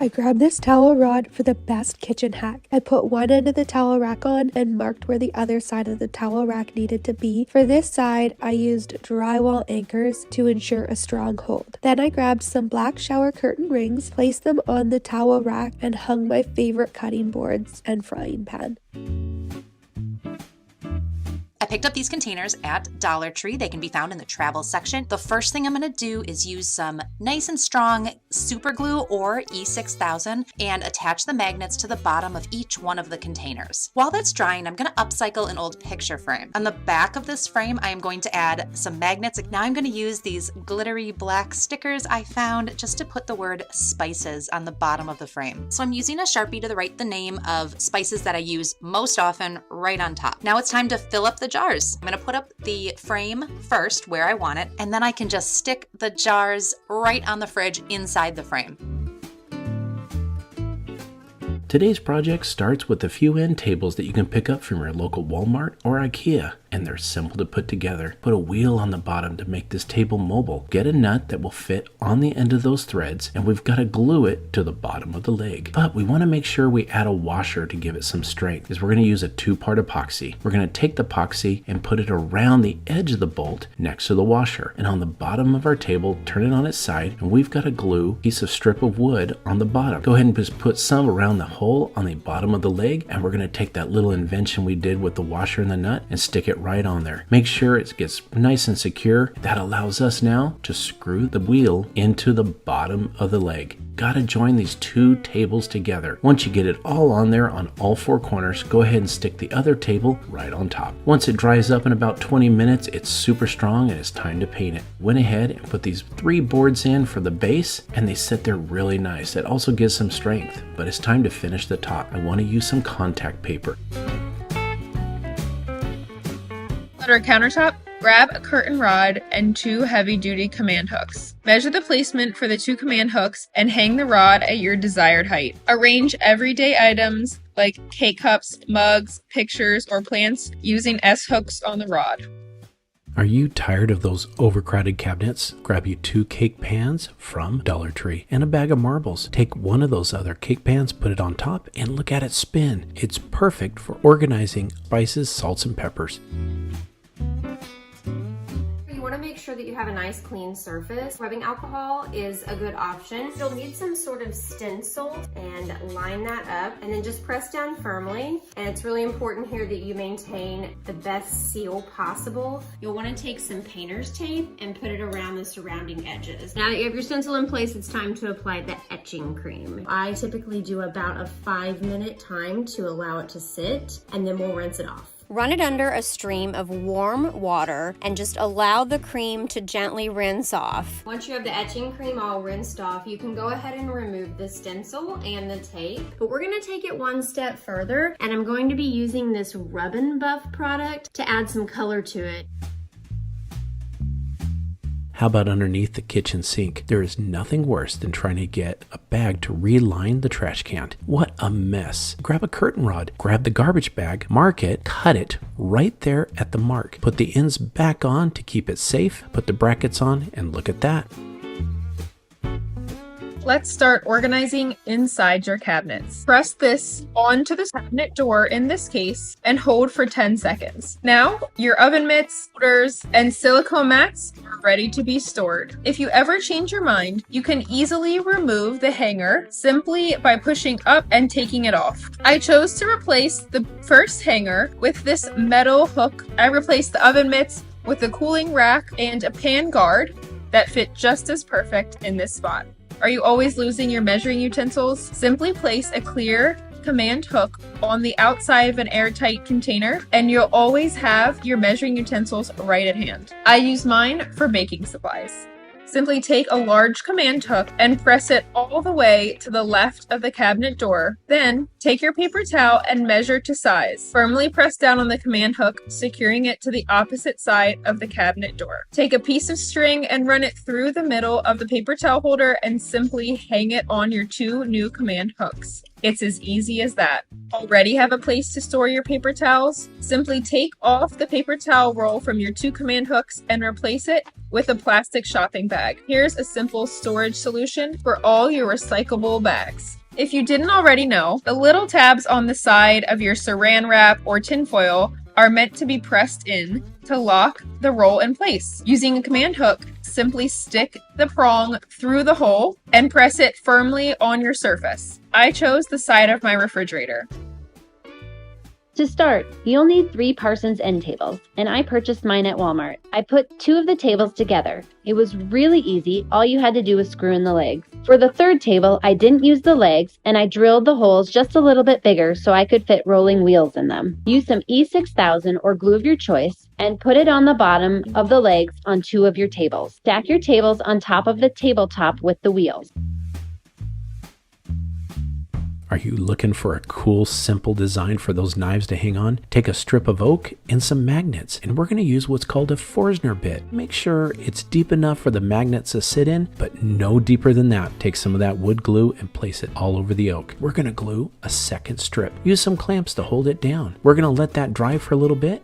I grabbed this towel rod for the best kitchen hack. I put one end of the towel rack on and marked where the other side of the towel rack needed to be. For this side, I used drywall anchors to ensure a strong hold. Then I grabbed some black shower curtain rings, placed them on the towel rack, and hung my favorite cutting boards and frying pan. I picked up these containers at Dollar Tree. They can be found in the travel section. The first thing I'm going to do is use some nice and strong super glue or E6000 and attach the magnets to the bottom of each one of the containers. While that's drying, I'm going to upcycle an old picture frame. On the back of this frame, I am going to add some magnets. Now I'm going to use these glittery black stickers I found just to put the word spices on the bottom of the frame. So I'm using a Sharpie to write the name of spices that I use most often right on top. Now it's time to fill up the jars. I'm going to put up the frame first where I want it, and then I can just stick the jars right on the fridge inside the frame. Today's project starts with a few end tables that you can pick up from your local Walmart or IKEA, and they're simple to put together. Put a wheel on the bottom to make this table mobile. Get a nut that will fit on the end of those threads, and we've got to glue it to the bottom of the leg. But we want to make sure we add a washer to give it some strength, because we're going to use a 2-part epoxy. We're going to take the epoxy and put it around the edge of the bolt next to the washer, and on the bottom of our table, turn it on its side, and we've got to glue a piece of strip of wood on the bottom. Go ahead and just put some around the hole on the bottom of the leg, and we're going to take that little invention we did with the washer and the nut and stick it right on there. Make sure it gets nice and secure. That allows us now to screw the wheel into the bottom of the leg. Gotta join these 2 tables together. Once you get it all on there on all 4 corners, go ahead and stick the other table right on top. Once it dries up in about 20 minutes, it's super strong and it's time to paint it. Went ahead and put these 3 boards in for the base, and they sit there really nice. It also gives some strength, but it's time to finish the top. I want to use some contact paper. On our countertop, grab a curtain rod and 2 heavy-duty command hooks. Measure the placement for the 2 command hooks and hang the rod at your desired height. Arrange everyday items like cake cups, mugs, pictures, or plants using S-hooks on the rod. Are you tired of those overcrowded cabinets? Grab you 2 cake pans from Dollar Tree and a bag of marbles. Take one of those other cake pans, put it on top, and look at it spin. It's perfect for organizing spices, salts, and peppers. You want to make sure that you have a nice clean surface. Rubbing alcohol is a good option. You'll need some sort of stencil and line that up, and then just press down firmly. And it's really important here that you maintain the best seal possible. You'll want to take some painter's tape and put it around the surrounding edges. Now that you have your stencil in place, it's time to apply the etching cream. I typically do about a 5-minute time to allow it to sit, and then we'll rinse it off. Run it under a stream of warm water and just allow the cream to gently rinse off. Once you have the etching cream all rinsed off, you can go ahead and remove the stencil and the tape. But we're going to take it one step further, and I'm going to be using this Rub and Buff product to add some color to it. How about underneath the kitchen sink? There is nothing worse than trying to get a bag to reline the trash can. What a mess. Grab a curtain rod, grab the garbage bag, mark it, cut it right there at the mark. Put the ends back on to keep it safe, put the brackets on, and look at that. Let's start organizing inside your cabinets. Press this onto the cabinet door in this case and hold for 10 seconds. Now, your oven mitts, holders, and silicone mats are ready to be stored. If you ever change your mind, you can easily remove the hanger simply by pushing up and taking it off. I chose to replace the first hanger with this metal hook. I replaced the oven mitts with a cooling rack and a pan guard that fit just as perfect in this spot. Are you always losing your measuring utensils? Simply place a clear command hook on the outside of an airtight container, and you'll always have your measuring utensils right at hand. I use mine for baking supplies. Simply take a large command hook and press it all the way to the left of the cabinet door. Then, take your paper towel and measure to size. Firmly press down on the command hook, securing it to the opposite side of the cabinet door. Take a piece of string and run it through the middle of the paper towel holder and simply hang it on your 2 new command hooks. It's as easy as that. Already have a place to store your paper towels? Simply take off the paper towel roll from your 2 command hooks and replace it with a plastic shopping bag. Here's a simple storage solution for all your recyclable bags. If you didn't already know, the little tabs on the side of your saran wrap or tinfoil are meant to be pressed in to lock the roll in place. Using a command hook, simply stick the prong through the hole and press it firmly on your surface. I chose the side of my refrigerator. To start, you'll need 3 Parsons end tables, and I purchased mine at Walmart. I put 2 of the tables together. It was really easy, all you had to do was screw in the legs. For the 3rd table, I didn't use the legs, and I drilled the holes just a little bit bigger so I could fit rolling wheels in them. Use some E6000 or glue of your choice, and put it on the bottom of the legs on 2 of your tables. Stack your tables on top of the tabletop with the wheels. Are you looking for a cool, simple design for those knives to hang on? Take a strip of oak and some magnets, and we're going to use what's called a Forstner bit. Make sure it's deep enough for the magnets to sit in, but no deeper than that. Take some of that wood glue and place it all over the oak. We're going to glue a second strip. Use some clamps to hold it down. We're going to let that dry for a little bit.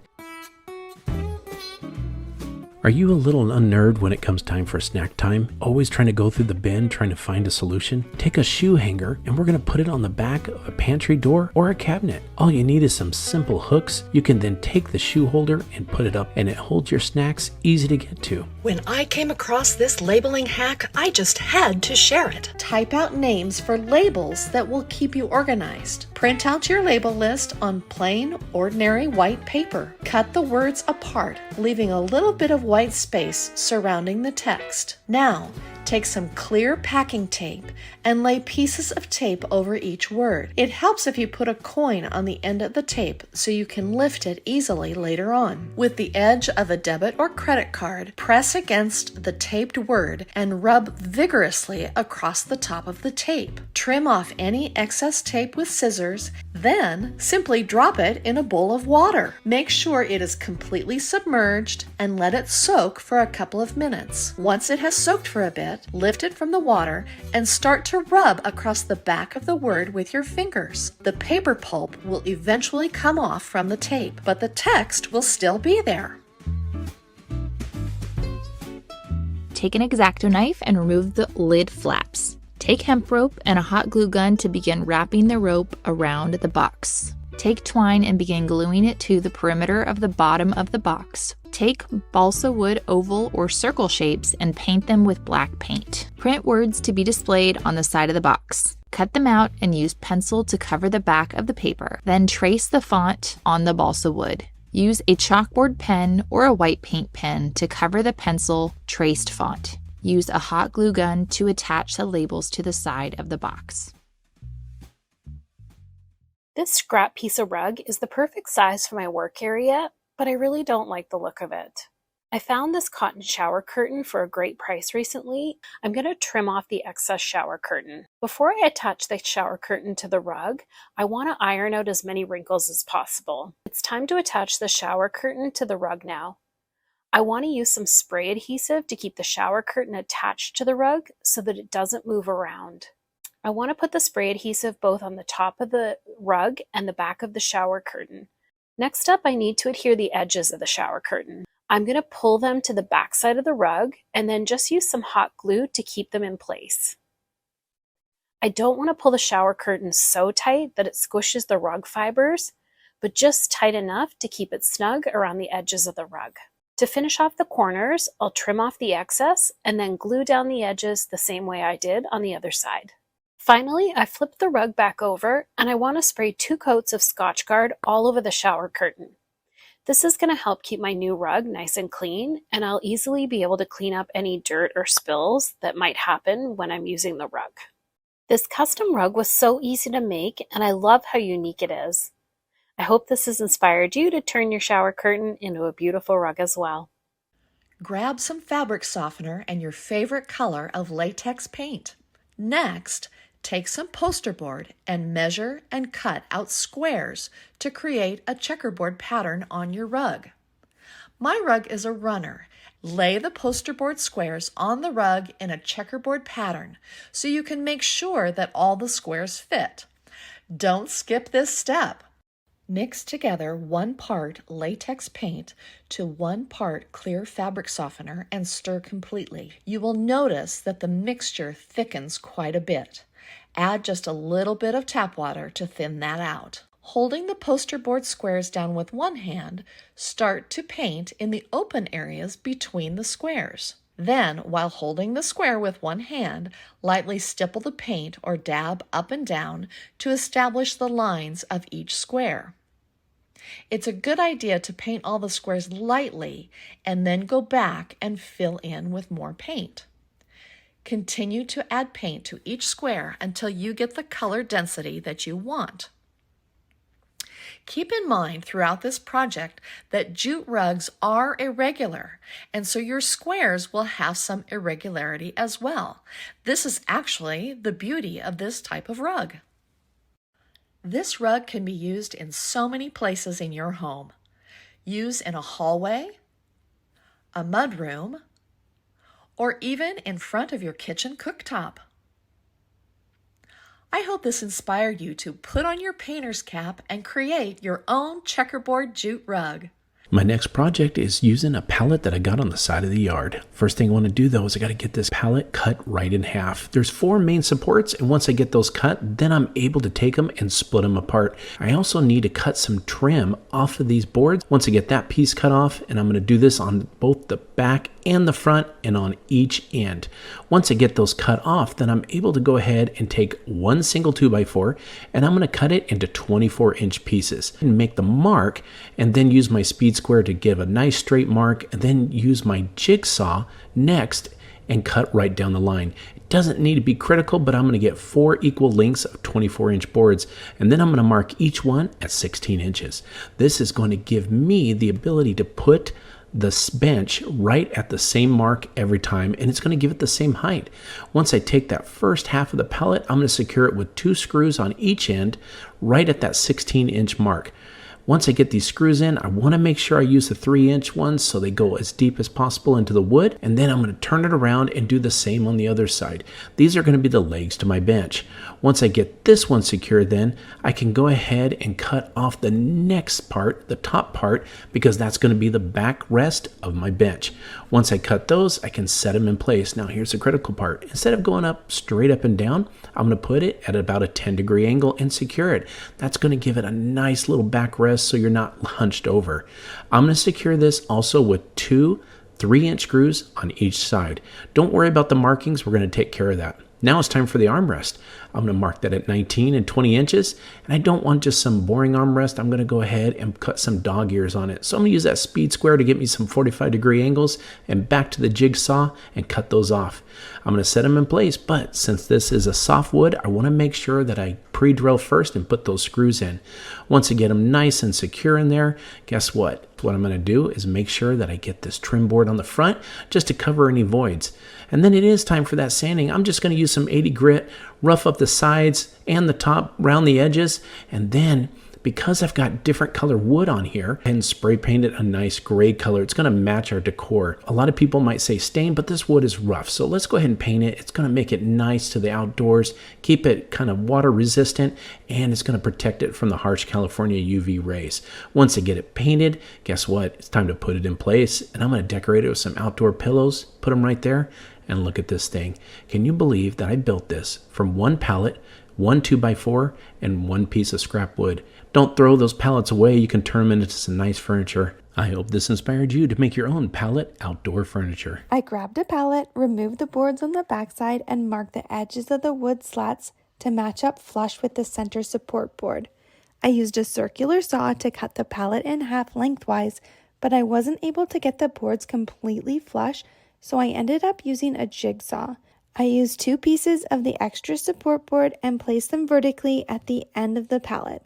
Are you a little unnerved when it comes time for snack time? Always trying to go through the bin, trying to find a solution? Take a shoe hanger and we're going to put it on the back of a pantry door or a cabinet. All you need is some simple hooks. You can then take the shoe holder and put it up, and it holds your snacks easy to get to. When I came across this labeling hack, I just had to share it. Type out names for labels that will keep you organized. Print out your label list on plain, ordinary white paper. Cut the words apart, leaving a little bit of white space surrounding the text. Now, take some clear packing tape and lay pieces of tape over each word. It helps if you put a coin on the end of the tape so you can lift it easily later on. With the edge of a debit or credit card, press against the taped word and rub vigorously across the top of the tape. Trim off any excess tape with scissors, then simply drop it in a bowl of water. Make sure it is completely submerged and let it soak for a couple of minutes. Once it has soaked for a bit, lift it from the water and start to rub across the back of the word with your fingers. The paper pulp will eventually come off from the tape, but the text will still be there. Take an X-Acto knife and remove the lid flaps. Take hemp rope and a hot glue gun to begin wrapping the rope around the box. Take twine and begin gluing it to the perimeter of the bottom of the box. Take balsa wood oval or circle shapes and paint them with black paint. Print words to be displayed on the side of the box. Cut them out and use pencil to cover the back of the paper. Then trace the font on the balsa wood. Use a chalkboard pen or a white paint pen to cover the pencil traced font. Use a hot glue gun to attach the labels to the side of the box. This scrap piece of rug is the perfect size for my work area, but I really don't like the look of it. I found this cotton shower curtain for a great price recently. I'm going to trim off the excess shower curtain. Before I attach the shower curtain to the rug, I want to iron out as many wrinkles as possible. It's time to attach the shower curtain to the rug now. I want to use some spray adhesive to keep the shower curtain attached to the rug so that it doesn't move around. I want to put the spray adhesive both on the top of the rug and the back of the shower curtain. Next up, I need to adhere the edges of the shower curtain. I'm going to pull them to the back side of the rug and then just use some hot glue to keep them in place. I don't want to pull the shower curtain so tight that it squishes the rug fibers, but just tight enough to keep it snug around the edges of the rug. To finish off the corners, I'll trim off the excess and then glue down the edges the same way I did on the other side. Finally, I flipped the rug back over and I want to spray 2 coats of Scotchgard all over the shower curtain. This is going to help keep my new rug nice and clean, and I'll easily be able to clean up any dirt or spills that might happen when I'm using the rug. This custom rug was so easy to make, and I love how unique it is. I hope this has inspired you to turn your shower curtain into a beautiful rug as well. Grab some fabric softener and your favorite color of latex paint. Next, take some poster board and measure and cut out squares to create a checkerboard pattern on your rug. My rug is a runner. Lay the poster board squares on the rug in a checkerboard pattern so you can make sure that all the squares fit. Don't skip this step. Mix together 1 part latex paint to 1 part clear fabric softener and stir completely. You will notice that the mixture thickens quite a bit. Add just a little bit of tap water to thin that out. Holding the poster board squares down with one hand, start to paint in the open areas between the squares. Then, while holding the square with one hand, lightly stipple the paint or dab up and down to establish the lines of each square. It's a good idea to paint all the squares lightly and then go back and fill in with more paint. Continue to add paint to each square until you get the color density that you want. Keep in mind throughout this project that jute rugs are irregular, and so your squares will have some irregularity as well. This is actually the beauty of this type of rug. This rug can be used in so many places in your home. Use in a hallway, a mudroom, or even in front of your kitchen cooktop. I hope this inspired you to put on your painter's cap and create your own checkerboard jute rug. My next project is using a pallet that I got on the side of the yard. First thing I want to do though is I got to get this pallet cut right in half. There's 4 main supports, and once I get those cut, then I'm able to take them and split them apart. I also need to cut some trim off of these boards. Once I get that piece cut off, and I'm going to do this on both the back and the front and on each end. Once I get those cut off, then I'm able to go ahead and take one single 2x4 and I'm going to cut it into 24-inch pieces and make the mark, and then use my speed square to give a nice straight mark, and then use my jigsaw next and cut right down the line. It doesn't need to be critical, but I'm going to get 4 equal lengths of 24-inch boards, and then I'm going to mark each one at 16 inches. This is going to give me the ability to put the bench right at the same mark every time, and it's going to give it the same height. Once I take that first half of the pallet, I'm going to secure it with 2 screws on each end right at that 16-inch mark. Once I get these screws in, I want to make sure I use the 3-inch ones so they go as deep as possible into the wood, and then I'm going to turn it around and do the same on the other side. These are going to be the legs to my bench. Once I get this one secured, then I can go ahead and cut off the next part, the top part, because that's going to be the back rest of my bench. Once I cut those, I can set them in place. Now here's the critical part. Instead of going up straight up and down, I'm going to put it at about a 10-degree angle and secure it. That's going to give it a nice little back rest so you're not hunched over. I'm going to secure this also with 2 3-inch screws on each side. Don't worry about the markings, we're going to take care of that. Now it's time for the armrest. I'm going to mark that at 19 and 20 inches, and I don't want just some boring armrest. I'm going to go ahead and cut some dog ears on it. So I'm going to use that speed square to get me some 45-degree angles, and back to the jigsaw and cut those off. I'm going to set them in place, but since this is a soft wood, I want to make sure that I pre-drill first and put those screws in. Once I get them nice and secure in there, guess what? What I'm going to do is make sure that I get this trim board on the front just to cover any voids. And then it is time for that sanding. I'm just going to use some 80 grit, rough up the sides and the top, round the edges, and then because I've got different color wood on here, and spray paint it a nice gray color, it's going to match our decor. A lot of people might say stain, but this wood is rough, so let's go ahead and paint it. It's going to make it nice to the outdoors, keep it kind of water resistant, and it's going to protect it from the harsh California UV rays. Once I get it painted, guess what? It's time to put it in place, and I'm going to decorate it with some outdoor pillows, put them right there, and look at this thing. Can you believe that I built this from one pallet, one 2x4, and one piece of scrap wood? Don't throw those pallets away. You can turn them into some nice furniture. I hope this inspired you to make your own pallet outdoor furniture. I grabbed a pallet, removed the boards on the backside, and marked the edges of the wood slats to match up flush with the center support board. I used a circular saw to cut the pallet in half lengthwise, but I wasn't able to get the boards completely flush, so I ended up using a jigsaw. I used 2 pieces of the extra support board and placed them vertically at the end of the pallet.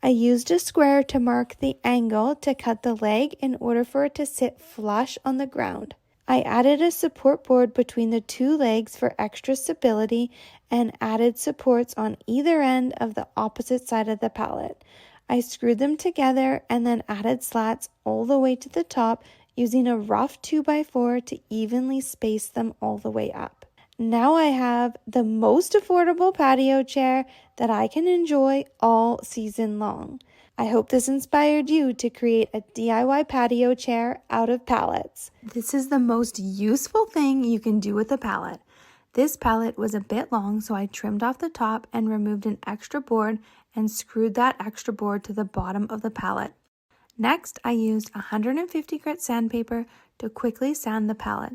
I used a square to mark the angle to cut the leg in order for it to sit flush on the ground. I added a support board between the 2 legs for extra stability and added supports on either end of the opposite side of the pallet. I screwed them together and then added slats all the way to the top using a rough 2x4 to evenly space them all the way up. Now I have the most affordable patio chair that I can enjoy all season long. I hope this inspired you to create a DIY patio chair out of pallets. This is the most useful thing you can do with a pallet. This pallet was a bit long, so I trimmed off the top and removed an extra board and screwed that extra board to the bottom of the pallet. Next, I used 150 grit sandpaper to quickly sand the pallet.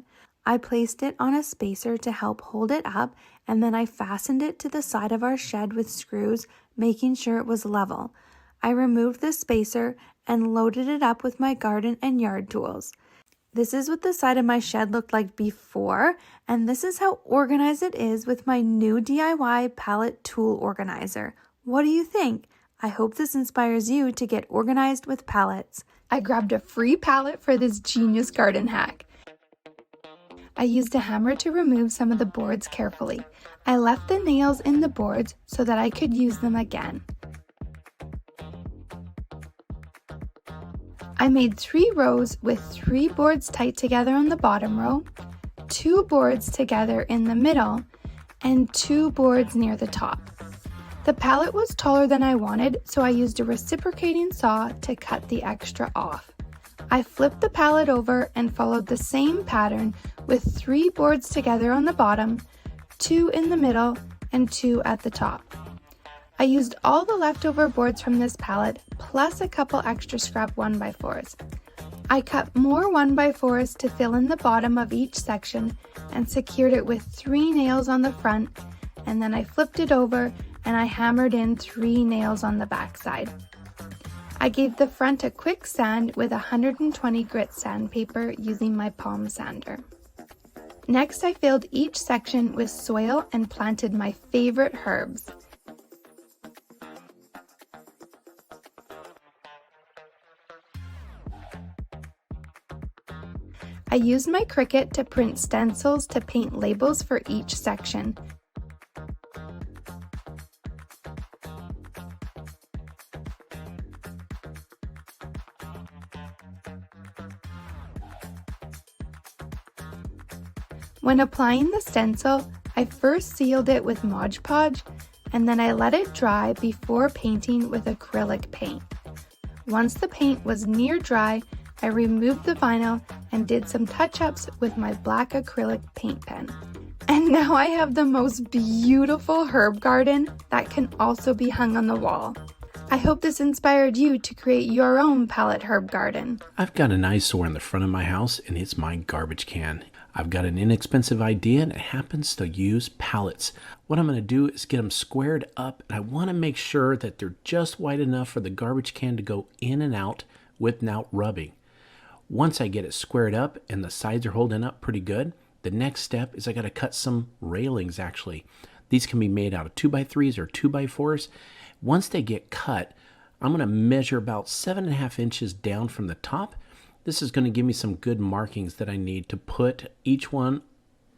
I placed it on a spacer to help hold it up, and then I fastened it to the side of our shed with screws, making sure it was level. I removed the spacer and loaded it up with my garden and yard tools. This is what the side of my shed looked like before, and this is how organized it is with my new DIY pallet tool organizer. What do you think? I hope this inspires you to get organized with pallets. I grabbed a free pallet for this genius garden hack. I used a hammer to remove some of the boards carefully. I left the nails in the boards so that I could use them again. I made 3 rows with 3 boards tight together on the bottom row, 2 boards together in the middle, and 2 boards near the top. The pallet was taller than I wanted, so I used a reciprocating saw to cut the extra off. I flipped the pallet over and followed the same pattern with 3 boards together on the bottom, 2 in the middle, and 2 at the top. I used all the leftover boards from this pallet, plus a couple extra scrap 1x4s. I cut more 1x4s to fill in the bottom of each section and secured it with 3 nails on the front, and then I flipped it over and I hammered in 3 nails on the back side. I gave the front a quick sand with 120 grit sandpaper using my palm sander. Next, I filled each section with soil and planted my favorite herbs. I used my Cricut to print stencils to paint labels for each section. When applying the stencil, I first sealed it with Mod Podge, and then I let it dry before painting with acrylic paint. Once the paint was near dry, I removed the vinyl and did some touch-ups with my black acrylic paint pen. And now I have the most beautiful herb garden that can also be hung on the wall. I hope this inspired you to create your own pallet herb garden. I've got an eyesore in the front of my house, and it's my garbage can. I've got an inexpensive idea, and it happens to use pallets. What I'm going to do is get them squared up, and I want to make sure that they're just wide enough for the garbage can to go in and out without rubbing. Once I get it squared up and the sides are holding up pretty good, the next step is I got to cut some railings actually. These can be made out of 2x3s or 2x4s. Once they get cut, I'm going to measure about 7.5 inches down from the top. This is going to give me some good markings that I need to put each one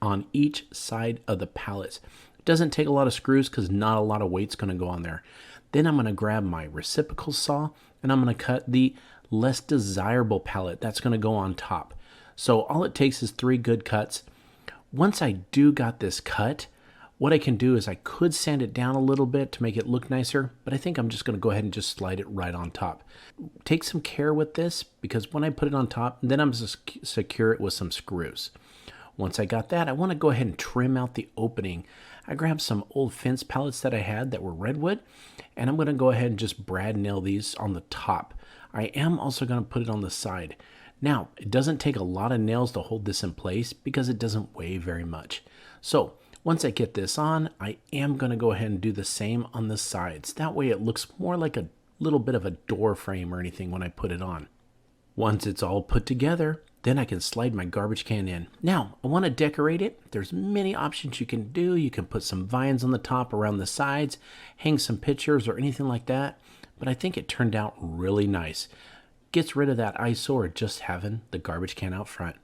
on each side of the pallets. It doesn't take a lot of screws because not a lot of weight's going to go on there. Then I'm going to grab my reciprocal saw and I'm going to cut the less desirable pallet that's going to go on top. So all it takes is 3 good cuts. Once I do got this cut, what I can do is I could sand it down a little bit to make it look nicer, but I think I'm just going to go ahead and just slide it right on top. Take some care with this because when I put it on top, then I'm going to secure it with some screws. Once I got that, I want to go ahead and trim out the opening. I grabbed some old fence pallets that I had that were redwood, and I'm going to go ahead and just brad nail these on the top. I am also going to put it on the side. Now, it doesn't take a lot of nails to hold this in place because it doesn't weigh very much. So, once I get this on, I am going to go ahead and do the same on the sides. That way it looks more like a little bit of a door frame or anything when I put it on. Once it's all put together, then I can slide my garbage can in. Now, I want to decorate it. There's many options you can do. You can put some vines on the top around the sides, hang some pictures or anything like that. But I think it turned out really nice. Gets rid of that eyesore of just having the garbage can out front.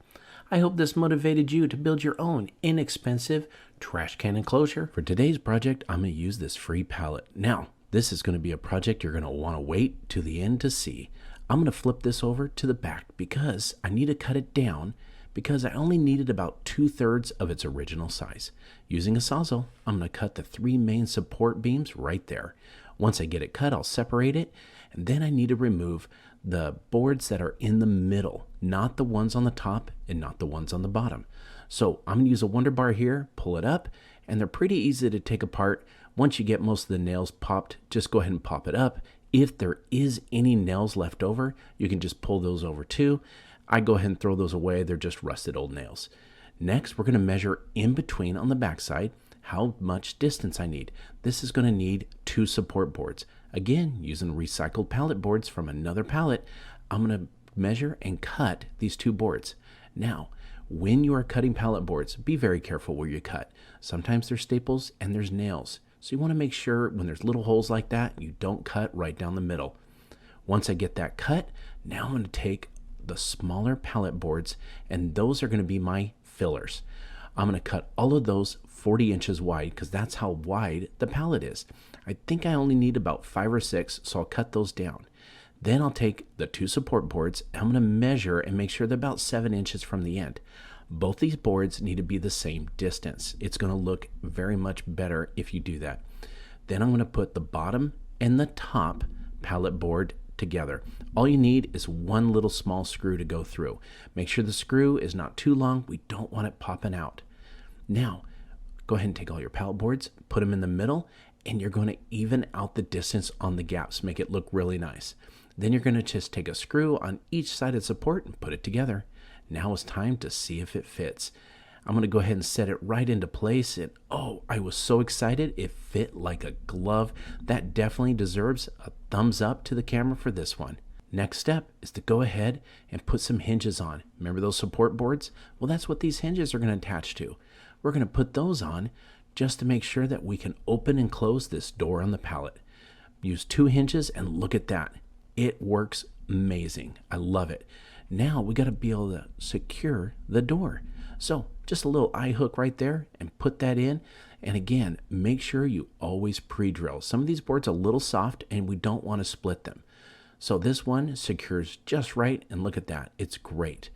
I hope this motivated you to build your own inexpensive trash can enclosure. For today's project, I'm going to use this free palette. Now, this is going to be a project you're going to want to wait to the end to see. I'm going to flip this over to the back because I need to cut it down because I only needed about 2/3 of its original size. Using a Sawzall, I'm going to cut the 3 main support beams right there. Once I get it cut, I'll separate it, and then I need to remove the boards that are in the middle, not the ones on the top and not the ones on the bottom. So I'm going to use a Wonder Bar here, pull it up, and they're pretty easy to take apart. Once you get most of the nails popped, just go ahead and pop it up. If there is any nails left over, you can just pull those over too. I go ahead and throw those away. They're just rusted old nails. Next, we're going to measure in between on the backside how much distance I need. This is going to need 2 support boards. Again, using recycled pallet boards from another pallet, I'm going to measure and cut these 2 boards. Now, when you are cutting pallet boards, be very careful where you cut. Sometimes there's staples and there's nails. So you want to make sure when there's little holes like that, you don't cut right down the middle. Once I get that cut, now I'm going to take the smaller pallet boards, and those are going to be my fillers. I'm going to cut all of those 40 inches wide because that's how wide the pallet is. I think I only need about 5 or 6, so I'll cut those down. Then I'll take the 2 support boards, and I'm going to measure and make sure they're about 7 inches from the end. Both these boards need to be the same distance. It's going to look very much better if you do that. Then I'm going to put the bottom and the top pallet board together. All you need is one little small screw to go through. Make sure the screw is not too long. We don't want it popping out. Now, go ahead and take all your pallet boards, put them in the middle, and you're going to even out the distance on the gaps, make it look really nice. Then you're going to just take a screw on each side of the support and put it together. Now it's time to see if it fits. I'm going to go ahead and set it right into place, and oh, I was so excited. It fit like a glove. That definitely deserves a thumbs up to the camera for this one. Next step is to go ahead and put some hinges on. Remember those support boards? Well, that's what these hinges are going to attach to. We're going to put those on just to make sure that we can open and close this door on the pallet. Use 2 hinges, and look at that. It works amazing. I love it. Now we got to be able to secure the door. So just a little eye hook right there and put that in. And again, make sure you always pre-drill. Some of these boards are a little soft and we don't want to split them. So this one secures just right, and look at that. It's great.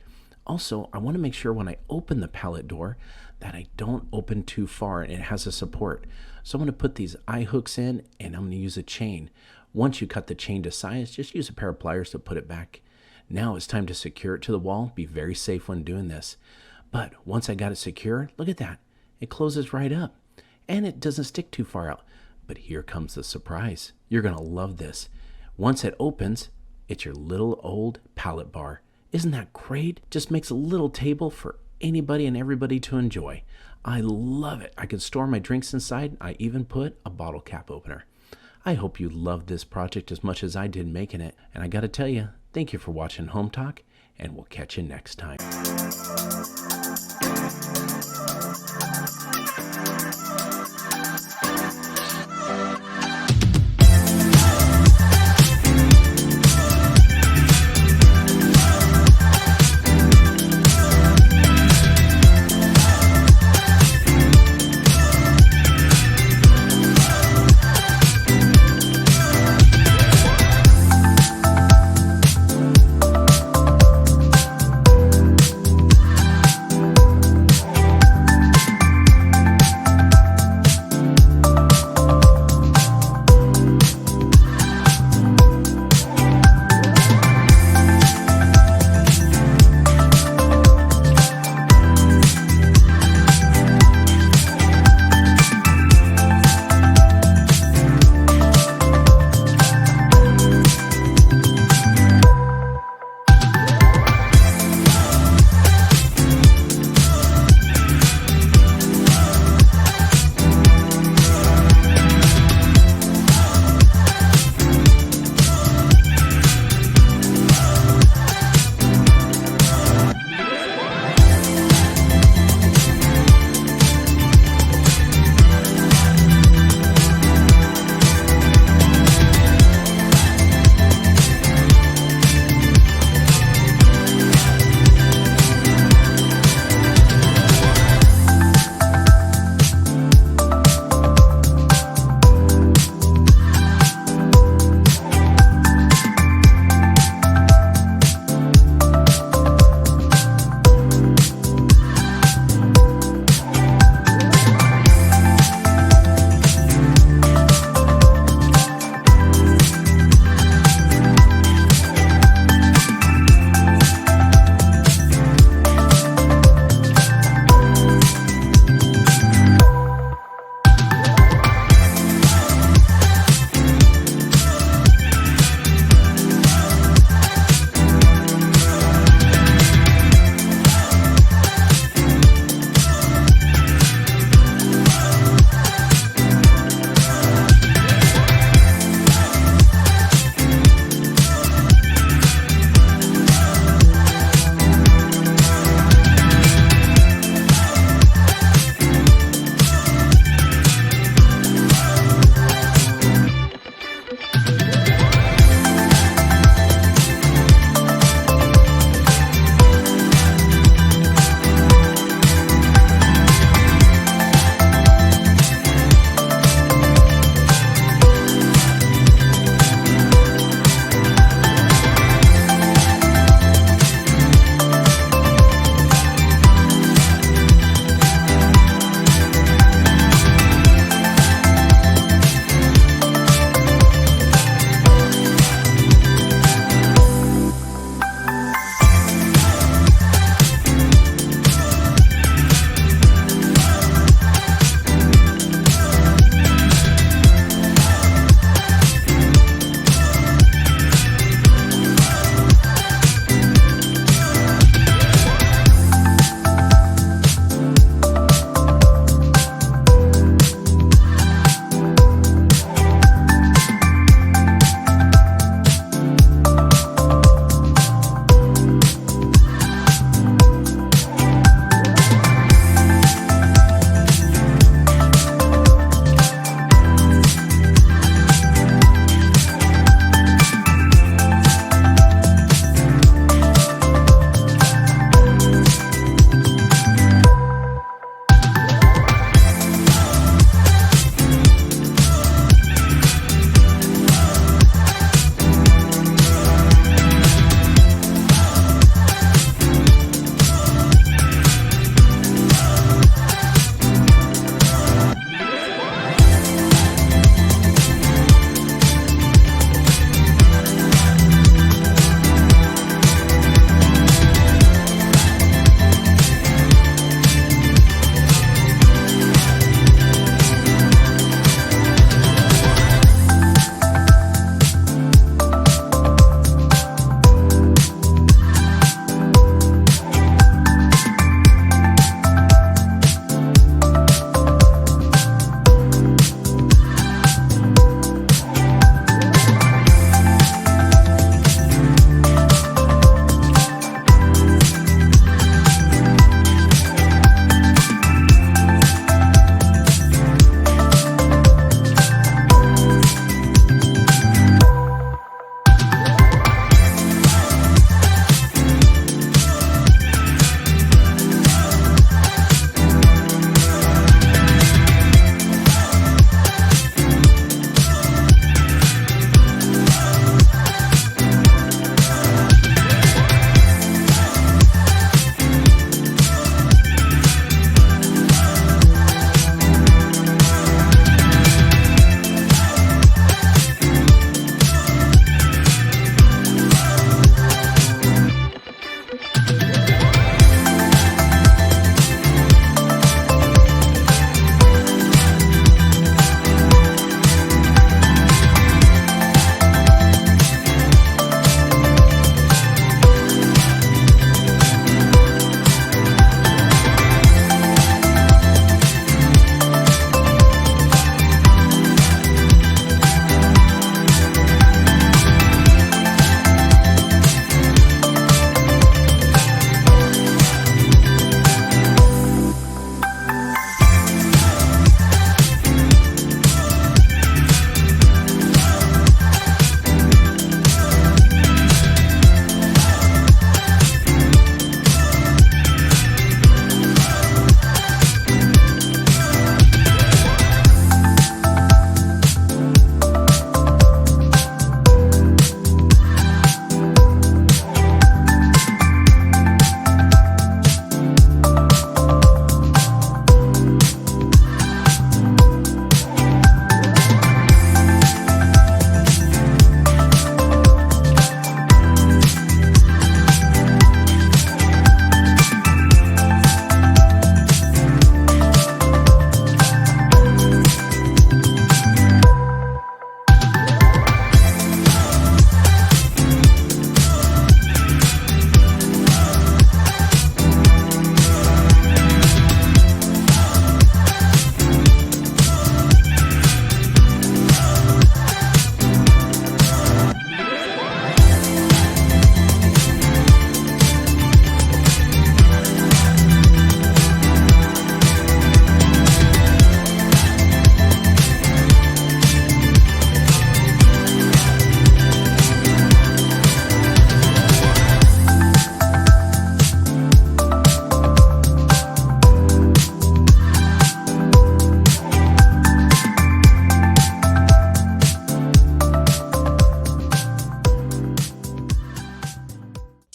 Also, I want to make sure when I open the pallet door that I don't open too far and it has a support. So I'm going to put these eye hooks in, and I'm going to use a chain. Once you cut the chain to size, just use a pair of pliers to put it back. Now it's time to secure it to the wall. Be very safe when doing this. But once I got it secure, look at that. It closes right up and it doesn't stick too far out. But here comes the surprise. You're going to love this. Once it opens, it's your little old pallet bar. Isn't that great? Just makes a little table for anybody and everybody to enjoy. I love it. I can store my drinks inside. I even put a bottle cap opener. I hope you loved this project as much as I did making it. And I got to tell you, thank you for watching Hometalk, and we'll catch you next time.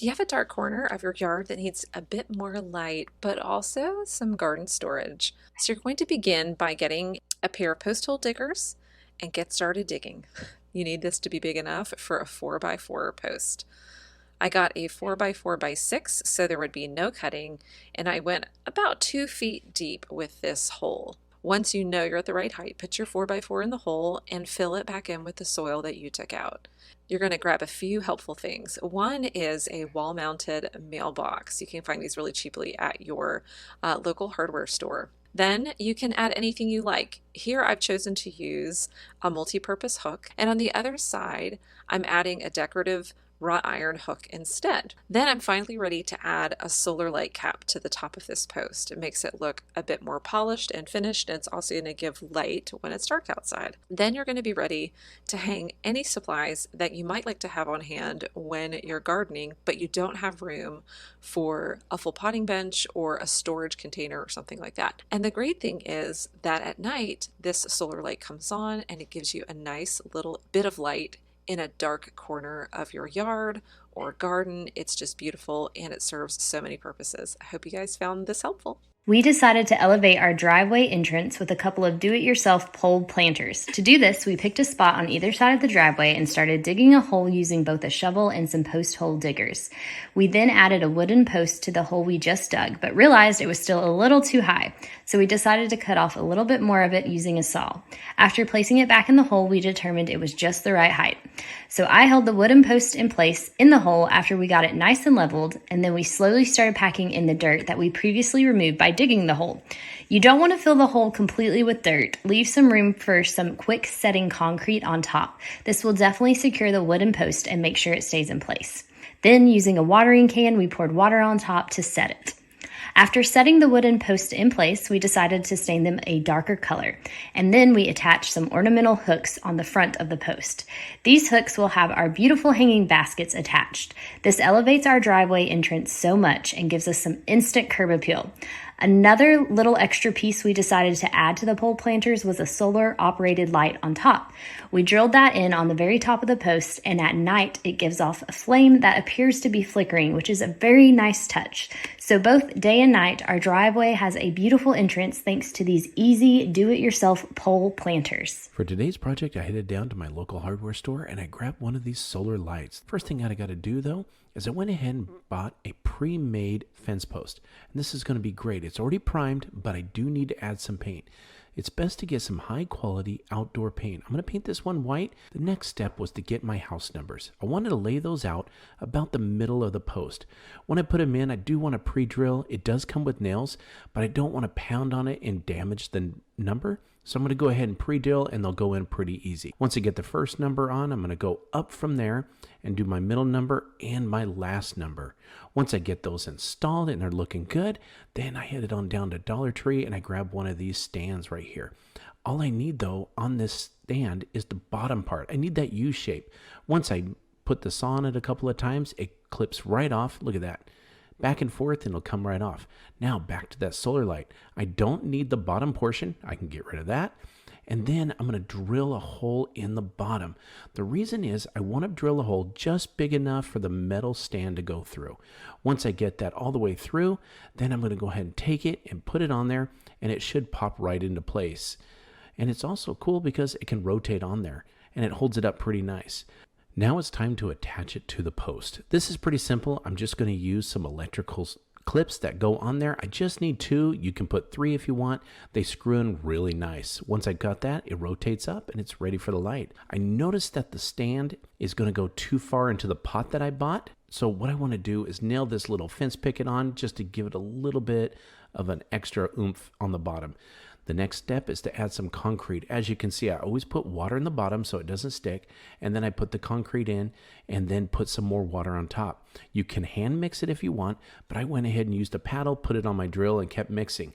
Do you have a dark corner of your yard that needs a bit more light, but also some garden storage? So you're going to begin by getting a pair of post hole diggers and get started digging. You need this to be big enough for a 4x4 post. I got a 4x4x6, so there would be no cutting, and I went about 2 feet deep with this hole. Once you know you're at the right height, put your 4x4 in the hole and fill it back in with the soil that you took out. You're going to grab a few helpful things. One is a wall-mounted mailbox. You can find these really cheaply at your local hardware store. Then you can add anything you like. Here I've chosen to use a multi-purpose hook, and on the other side I'm adding a decorative wrought iron hook instead. Then I'm finally ready to add a solar light cap to the top of this post. It makes it look a bit more polished and finished, and it's also going to give light when it's dark outside. Then you're going to be ready to hang any supplies that you might like to have on hand when you're gardening, but you don't have room for a full potting bench or a storage container or something like that. And the great thing is that at night, this solar light comes on and it gives you a nice little bit of light in a dark corner of your yard or garden. It's just beautiful and it serves so many purposes. I hope you guys found this helpful. We decided to elevate our driveway entrance with a couple of do-it-yourself pole planters. To do this, we picked a spot on either side of the driveway and started digging a hole using both a shovel and some post hole diggers. We then added a wooden post to the hole we just dug, but realized it was still a little too high, so we decided to cut off a little bit more of it using a saw. After placing it back in the hole, we determined it was just the right height. So I held the wooden post in place in the hole after we got it nice and leveled, and then we slowly started packing in the dirt that we previously removed by digging the hole. You don't want to fill the hole completely with dirt. Leave some room for some quick setting concrete on top. This will definitely secure the wooden post and make sure it stays in place. Then, using a watering can, we poured water on top to set it. After setting the wooden posts in place, we decided to stain them a darker color, and then we attached some ornamental hooks on the front of the post. These hooks will have our beautiful hanging baskets attached. This elevates our driveway entrance so much and gives us some instant curb appeal. Another little extra piece we decided to add to the pole planters was a solar operated light on top. We drilled that in on the very top of the post, and at night it gives off a flame that appears to be flickering, which is a very nice touch. So both day and night, our driveway has a beautiful entrance thanks to these easy do-it-yourself pole planters. For today's project, I headed down to my local hardware store and I grabbed one of these solar lights. First thing I got to do though is I went ahead and bought a pre-made fence post. And this is going to be great. It's already primed, but I do need to add some paint. It's best to get some high quality outdoor paint. I'm going to paint this one white. The next step was to get my house numbers. I wanted to lay those out about the middle of the post. When I put them in, I do want to pre-drill. It does come with nails, but I don't want to pound on it and damage the number. So I'm going to go ahead and pre-drill and they'll go in pretty easy. Once I get the first number on, I'm going to go up from there and do my middle number and my last number. Once I get those installed and they're looking good, then I headed on down to Dollar Tree and I grab one of these stands right here. All I need though on this stand is the bottom part. I need that U shape. Once I put the saw on it a couple of times, it clips right off. Look at that. Back and forth and it'll come right off. Now back to that solar light. I don't need the bottom portion. I can get rid of that. And then I'm going to drill a hole in the bottom. The reason is I want to drill a hole just big enough for the metal stand to go through. Once I get that all the way through, then I'm going to go ahead and take it and put it on there and it should pop right into place. And it's also cool because it can rotate on there and it holds it up pretty nice. Now it's time to attach it to the post. This is pretty simple. I'm just going to use some electrical clips that go on there. I just need 2. You can put 3 if you want. They screw in really nice. Once I got that, it rotates up and it's ready for the light. I noticed that the stand is going to go too far into the pot that I bought. So what I want to do is nail this little fence picket on just to give it a little bit of an extra oomph on the bottom. The next step is to add some concrete. As you can see, I always put water in the bottom so it doesn't stick, and then I put the concrete in and then put some more water on top. You can hand mix it if you want, but I went ahead and used a paddle, put it on my drill, and kept mixing.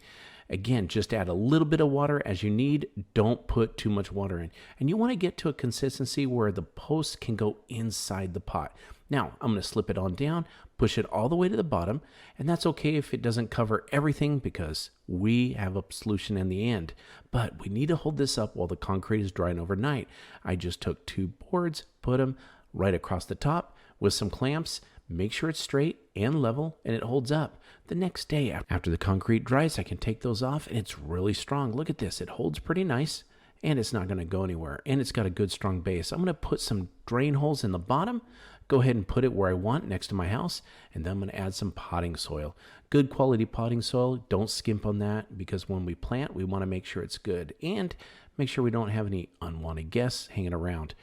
Again, just add a little bit of water as you need. Don't put too much water in. And you want to get to a consistency where the post can go inside the pot. Now, I'm going to slip it on down, push it all the way to the bottom, and that's okay if it doesn't cover everything because we have a solution in the end. But we need to hold this up while the concrete is drying overnight. I just took 2 boards, put them right across the top with some clamps, make sure it's straight and level and it holds up. The next day after the concrete dries, I can take those off and it's really strong. Look at this. It holds pretty nice and it's not going to go anywhere. And it's got a good strong base. I'm going to put some drain holes in the bottom. Go ahead and put it where I want next to my house. And then I'm going to add some potting soil. Good quality potting soil. Don't skimp on that because when we plant, we want to make sure it's good. And make sure we don't have any unwanted guests hanging around.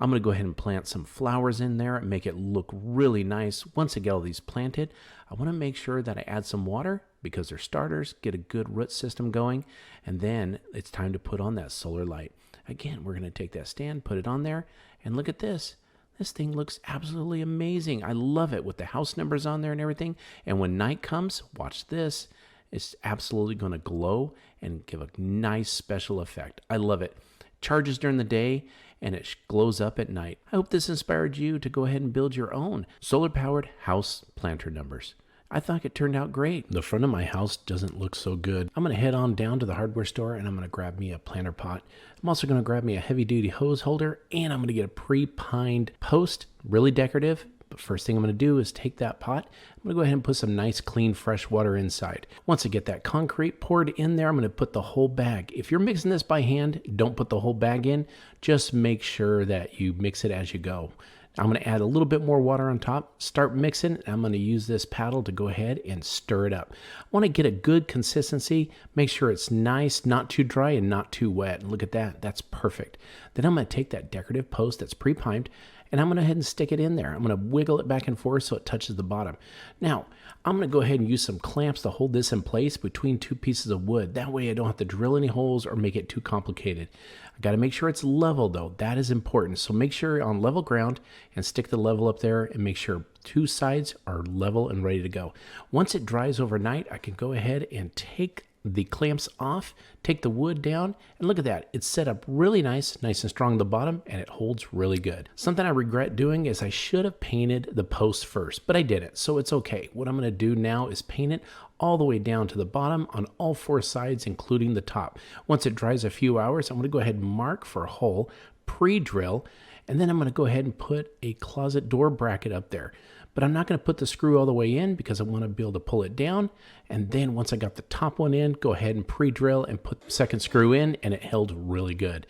I'm going to go ahead and plant some flowers in there and make it look really nice. Once I get all these planted, I want to make sure that I add some water because they're starters, get a good root system going, and then it's time to put on that solar light. Again, we're going to take that stand, put it on there, and look at this. This thing looks absolutely amazing. I love it with the house numbers on there and everything. And when night comes, watch this. It's absolutely going to glow and give a nice special effect. I love it. Charges during the day and it glows up at night. I hope this inspired you to go ahead and build your own solar-powered house planter numbers. I thought it turned out great. The front of my house doesn't look so good. I'm going to head on down to the hardware store and I'm going to grab me a planter pot. I'm also going to grab me a heavy-duty hose holder and I'm going to get a pre-pined post, really decorative. But first thing I'm going to do is take that pot. I'm going to go ahead and put some nice, clean, fresh water inside. Once I get that concrete poured in there, I'm going to put the whole bag. If you're mixing this by hand, don't put the whole bag in. Just make sure that you mix it as you go. I'm going to add a little bit more water on top, start mixing. I'm going to use this paddle to go ahead and stir it up. I want to get a good consistency, make sure it's nice, not too dry and not too wet. Look at that, that's perfect. Then I'm going to take that decorative post that's pre-primed and I'm going to go ahead and stick it in there. I'm going to wiggle it back and forth so it touches the bottom. Now, I'm going to go ahead and use some clamps to hold this in place between two pieces of wood. That way I don't have to drill any holes or make it too complicated. I got to make sure it's level though. That is important. So make sure you're on level ground and stick the level up there and make sure two sides are level and ready to go. Once it dries overnight, I can go ahead and take the clamps off, take the wood down, and look at that. It's set up really nice and strong at the bottom, and it holds really good. Something I regret doing is I should have painted the post first, but I didn't, so it's okay. What I'm going to do now is paint it all the way down to the bottom on all four sides, including the top. Once it dries a few hours, I'm going to go ahead and mark for a hole, pre-drill, and then I'm going to go ahead and put a closet door bracket up there. But I'm not going to put the screw all the way in because I want to be able to pull it down. And then once I got the top one in, go ahead and pre-drill and put the second screw in, and it held really good.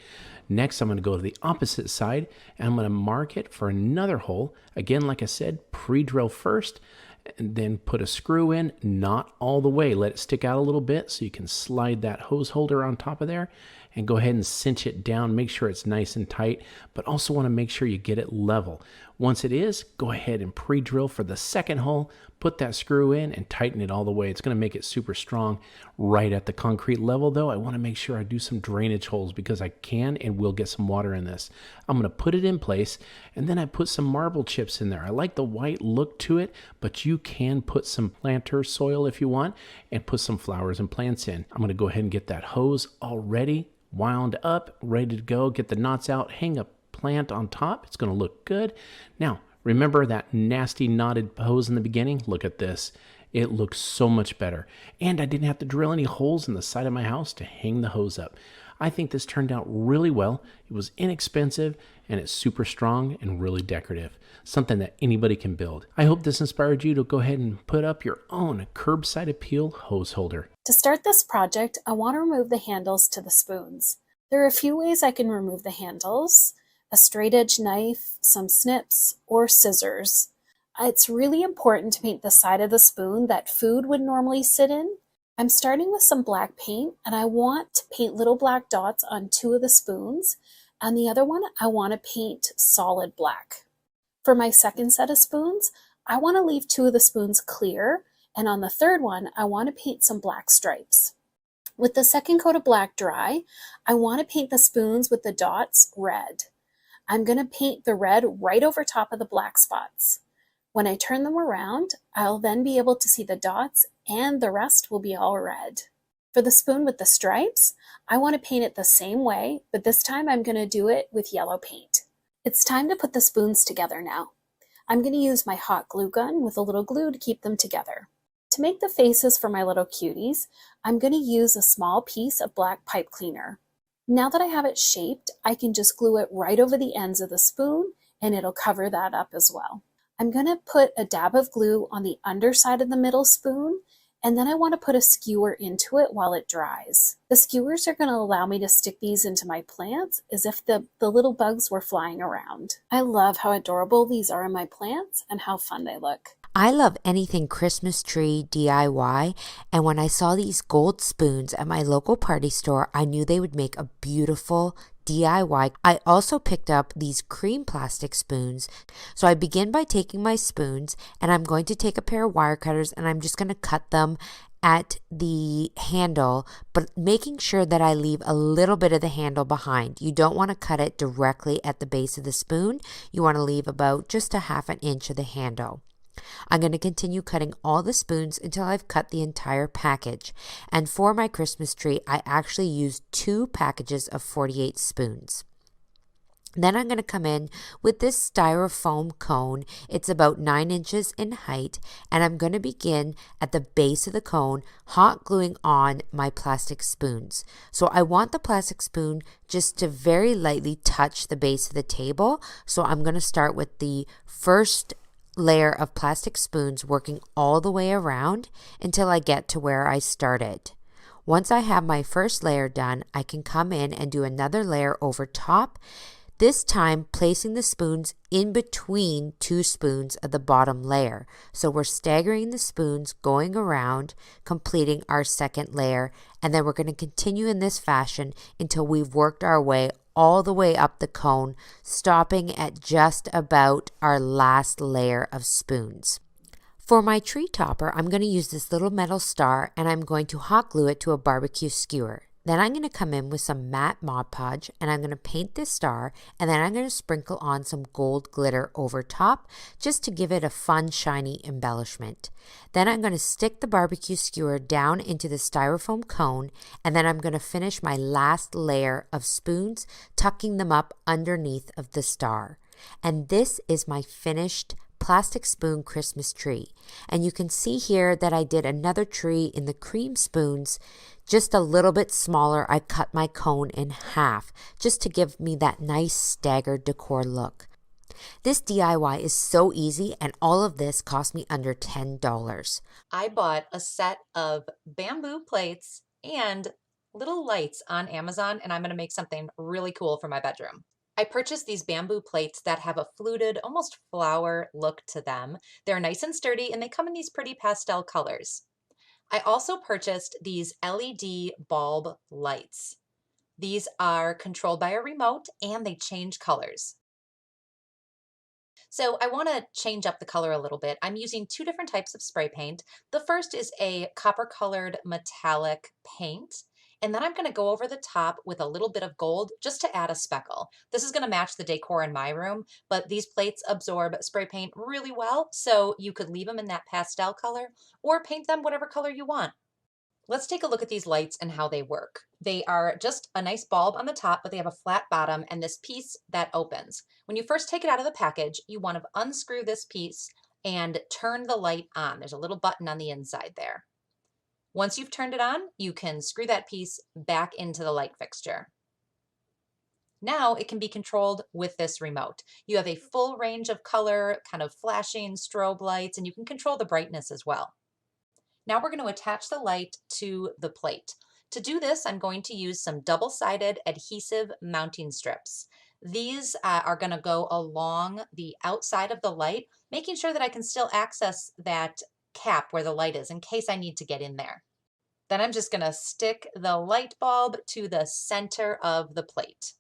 Next, I'm going to go to the opposite side and I'm going to mark it for another hole. Again, like I said, pre-drill first and then put a screw in, not all the way. Let it stick out a little bit so you can slide that hose holder on top of there and go ahead and cinch it down. Make sure it's nice and tight, but also want to make sure you get it level. Once it is, go ahead and pre-drill for the second hole, put that screw in and tighten it all the way. It's going to make it super strong. Right at the concrete level though, I want to make sure I do some drainage holes because I can and will get some water in this. I'm going to put it in place and then I put some marble chips in there. I like the white look to it, but you can put some planter soil if you want and put some flowers and plants in. I'm going to go ahead and get that hose all ready, wound up, ready to go, get the knots out, hang a plant on top. It's going to look good. Now, remember that nasty knotted hose in the beginning? Look at this. It looks so much better. And I didn't have to drill any holes in the side of my house to hang the hose up. I think this turned out really well. It was inexpensive and it's super strong and really decorative. Something that anybody can build. I hope this inspired you to go ahead and put up your own curbside appeal hose holder. To start this project, I want to remove the handles to the spoons. There are a few ways I can remove the handles: a straight edge knife, some snips, or scissors. It's really important to paint the side of the spoon that food would normally sit in. I'm starting with some black paint and I want to paint little black dots on two of the spoons. On the other one, I want to paint solid black. For my second set of spoons, I want to leave two of the spoons clear, and on the third one, I want to paint some black stripes. With the second coat of black dry, I want to paint the spoons with the dots red. I'm going to paint the red right over top of the black spots. When I turn them around, I'll then be able to see the dots and the rest will be all red. For the spoon with the stripes, I want to paint it the same way, but this time I'm going to do it with yellow paint. It's time to put the spoons together now. I'm going to use my hot glue gun with a little glue to keep them together. To make the faces for my little cuties, I'm going to use a small piece of black pipe cleaner. Now that I have it shaped, I can just glue it right over the ends of the spoon and it'll cover that up as well. I'm going to put a dab of glue on the underside of the middle spoon, and then I want to put a skewer into it while it dries. The skewers are going to allow me to stick these into my plants as if the little bugs were flying around. I love how adorable these are in my plants and how fun they look. I love anything Christmas tree DIY, and when I saw these gold spoons at my local party store, I knew they would make a beautiful DIY. I also picked up these cream plastic spoons. So I begin by taking my spoons, and I'm going to take a pair of wire cutters, and I'm just going to cut them at the handle, but making sure that I leave a little bit of the handle behind. You don't want to cut it directly at the base of the spoon. You want to leave about just a half an inch of the handle. I'm going to continue cutting all the spoons until I've cut the entire package. And for my Christmas tree, I actually used 2 packages of 48 spoons. Then I'm going to come in with this styrofoam cone. It's about 9 inches in height, and I'm going to begin at the base of the cone hot gluing on my plastic spoons. So I want the plastic spoon just to very lightly touch the base of the table. So I'm going to start with the first layer of plastic spoons, working all the way around until I get to where I started. Once I have my first layer done, I can come in and do another layer over top, this time placing the spoons in between 2 spoons of the bottom layer. So we're staggering the spoons, going around, completing our second layer, and then we're going to continue in this fashion until we've worked our way all the way up the cone, stopping at just about our last layer of spoons. For my tree topper, I'm going to use this little metal star, and I'm going to hot glue it to a barbecue skewer. Then I'm going to come in with some matte Mod Podge, and I'm going to paint this star, and then I'm going to sprinkle on some gold glitter over top just to give it a fun shiny embellishment. Then I'm going to stick the barbecue skewer down into the styrofoam cone, and then I'm going to finish my last layer of spoons, tucking them up underneath of the star. And this is my finished plastic spoon Christmas tree. And you can see here that I did another tree in the cream spoons, just a little bit smaller. I cut my cone in half just to give me that nice staggered decor look. This DIY is so easy, and all of this cost me under $10. I bought a set of bamboo plates and little lights on Amazon, and I'm going to make something really cool for my bedroom. I purchased these bamboo plates that have a fluted, almost flower look to them. They're nice and sturdy, and they come in these pretty pastel colors. I also purchased these LED bulb lights. These are controlled by a remote, and they change colors. So I want to change up the color a little bit. I'm using 2 different types of spray paint. The first is a copper colored metallic paint. And then I'm going to go over the top with a little bit of gold just to add a speckle. This is going to match the decor in my room, but these plates absorb spray paint really well, so you could leave them in that pastel color or paint them whatever color you want. Let's take a look at these lights and how they work. They are just a nice bulb on the top, but they have a flat bottom and this piece that opens. When you first take it out of the package, you want to unscrew this piece and turn the light on. There's a little button on the inside there. Once you've turned it on, you can screw that piece back into the light fixture. Now it can be controlled with this remote. You have a full range of color, kind of flashing strobe lights, and you can control the brightness as well. Now we're going to attach the light to the plate. To do this, I'm going to use some double-sided adhesive mounting strips. These are going to go along the outside of the light, making sure that I can still access that cap where the light is in case I need to get in there. Then I'm just going to stick the light bulb to the center of the plate.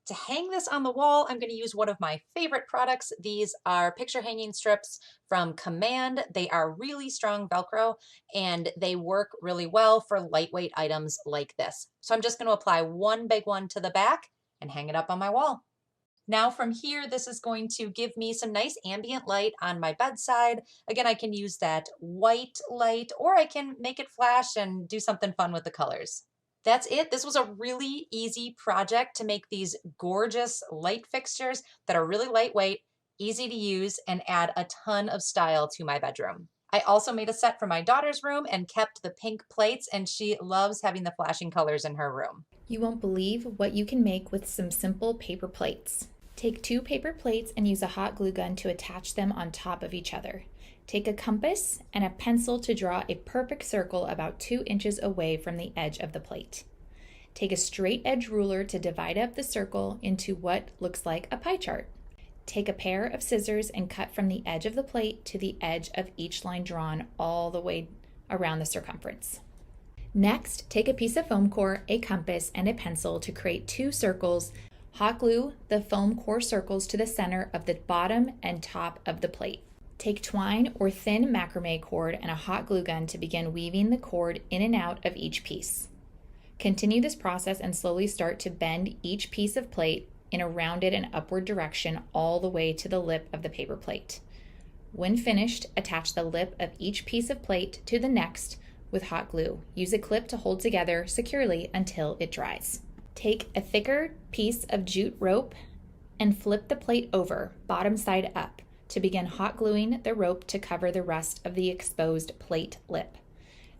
To hang this on the wall, I'm going to use one of my favorite products. These are picture hanging strips from Command. They are really strong Velcro, and they work really well for lightweight items like this. So I'm just going to apply one big one to the back and hang it up on my wall. Now from here, this is going to give me some nice ambient light on my bedside. Again, I can use that white light, or I can make it flash and do something fun with the colors. That's it. This was a really easy project to make these gorgeous light fixtures that are really lightweight, easy to use, and add a ton of style to my bedroom. I also made a set for my daughter's room and kept the pink plates, and she loves having the flashing colors in her room. You won't believe what you can make with some simple paper plates. Take 2 paper plates and use a hot glue gun to attach them on top of each other. Take a compass and a pencil to draw a perfect circle about 2 inches away from the edge of the plate. Take a straight edge ruler to divide up the circle into what looks like a pie chart. Take a pair of scissors and cut from the edge of the plate to the edge of each line drawn all the way around the circumference. Next, take a piece of foam core, a compass, and a pencil to create 2 circles. Hot glue the foam core circles to the center of the bottom and top of the plate. Take twine or thin macrame cord and a hot glue gun to begin weaving the cord in and out of each piece. Continue this process and slowly start to bend each piece of plate in a rounded and upward direction all the way to the lip of the paper plate. When finished, attach the lip of each piece of plate to the next with hot glue. Use a clip to hold together securely until it dries. Take a thicker piece of jute rope and flip the plate over, bottom side up, to begin hot gluing the rope to cover the rest of the exposed plate lip.